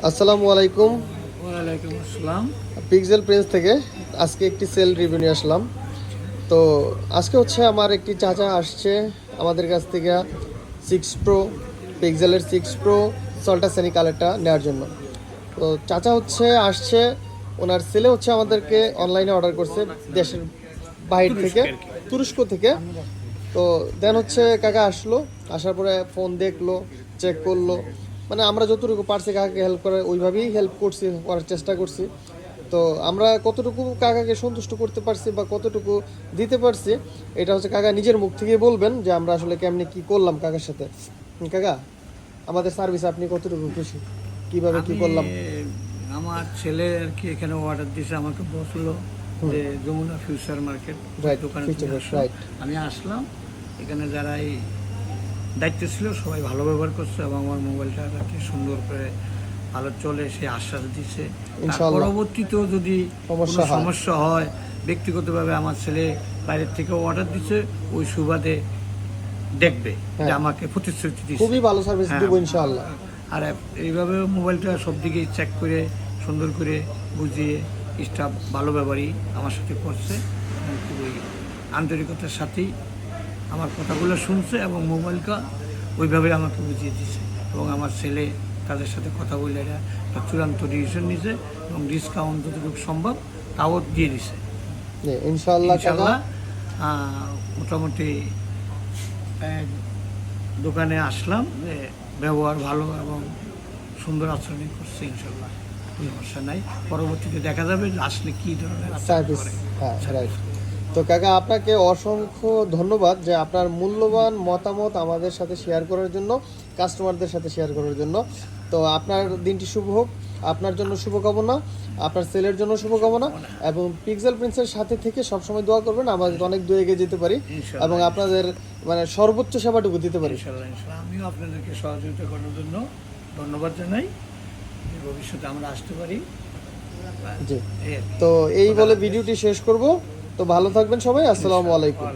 আসসালামু আলাইকুম। ওয়ালাইকুম আসসালাম। পিক্সেল প্রিন্স থেকে আজকে একটি সেল রিভিউ নিয়ে আসলাম। তো আজকে হচ্ছে আমার একটি চাচা আসছে আমাদের কাছ থেকে 6 প্রো পিক্সেলের 6 প্রো সল্টা সেনি কালারটা নেওয়ার জন্য। তো চাচা হচ্ছে আসছে, ওনার ছেলে হচ্ছে আমাদেরকে অনলাইনে অর্ডার করছে দেশের বাইরে থেকে, তুরস্ক থেকে। তো দেন হচ্ছে কাকা আসলো, আসার পরে ফোন দেখলো, চেক করলো, মানে আমরা যতটুকু পারছি কাকাকে হেল্প করে ওইভাবেই হেল্প করছি, করার চেষ্টা করছি। তো আমরা কতটুকু কাকাকে সন্তুষ্ট করতে পারছি বা কতটুকু দিতে পারছি এটা হচ্ছে কাকা নিজের মুখ থেকে বলবেন যে আমরা আসলে কেমনি কি করলাম কাকার সাথে। কাকা, আমাদের সার্ভিসে আপনি কতটুকু খুশি, কিভাবে কি করলাম? আমার ছেলে আর কি এখানে অর্ডার দিয়েছে, আমাকে বসলো যে যমুনা ফিউচার মার্কেট দোকানে। আমি আসলাম, এখানে যারা এই দায়িত্ব ছিল সবাই ভালো ব্যবহার করছে এবং আমার মোবাইলটা আর কি সুন্দর করে ভালো চলে সে আশ্বাস দিচ্ছে। পরবর্তীতেও যদি সমস্যা হয়, ব্যক্তিগতভাবে আমার ছেলে বাইরের থেকেও অর্ডার দিচ্ছে, ওই সুবাদে দেখবে যে আমাকে প্রতিশ্রুতি দিচ্ছে। খুবই ভালো সার্ভিস দেব ইনশাআল্লাহ। আর এইভাবে মোবাইলটা সব দিকে চেক করে সুন্দর করে বুঝিয়ে স্টাফ ভালো ব্যবহারই আমার সাথে করছে, খুবই আন্তরিকতার সাথেই আমার কথাগুলো শুনছে এবং মোবাইলটা ওইভাবে আমাকে বুঝিয়ে দিচ্ছে। এবং আমার ছেলে তাদের সাথে কথা বলে এরা চূড়ান্ত ডিসিশন নিছে এবং ডিসকাউন্ট যতটুকু সম্ভব তাও দিয়ে দিছে ইনশাআল্লাহ। মোটামুটি দোকানে আসলাম, ব্যবহার ভালো এবং সুন্দর আচরণ করছে, ইনশাল্লাহ কোনো সমস্যা নাই। পরবর্তীতে দেখা যাবে আসলে কী ধরনের সার্ভিস। তো কাকা, আপনাকে অসংখ্য ধন্যবাদ যে আপনার মূল্যবান মতামত আমাদের সাথে শেয়ার করার জন্য, কাস্টমারদের সাথে শেয়ার করার জন্য। তো আপনার দিনটি শুভ হোক, আপনার জন্য শুভকামনা, আপনার সেলের জন্য শুভকামনা, এবং পিক্সেল প্রিন্সের সাথে থেকে সবসময় দোয়া করবেন আমাদের অনেক দূরে এগিয়ে যেতে পারি এবং আপনাদের মানে সর্বোচ্চ সেবাটুকু দিতে পারি। আমিও আপনাদেরকে সহযোগিতা করার জন্য ধন্যবাদ জানাই, ভবিষ্যতে আমরা আসতে পারি। জি, তো এই বলে ভিডিওটি শেষ করব। তো ভালো থাকবেন সবাই, আসসালামু আলাইকুম।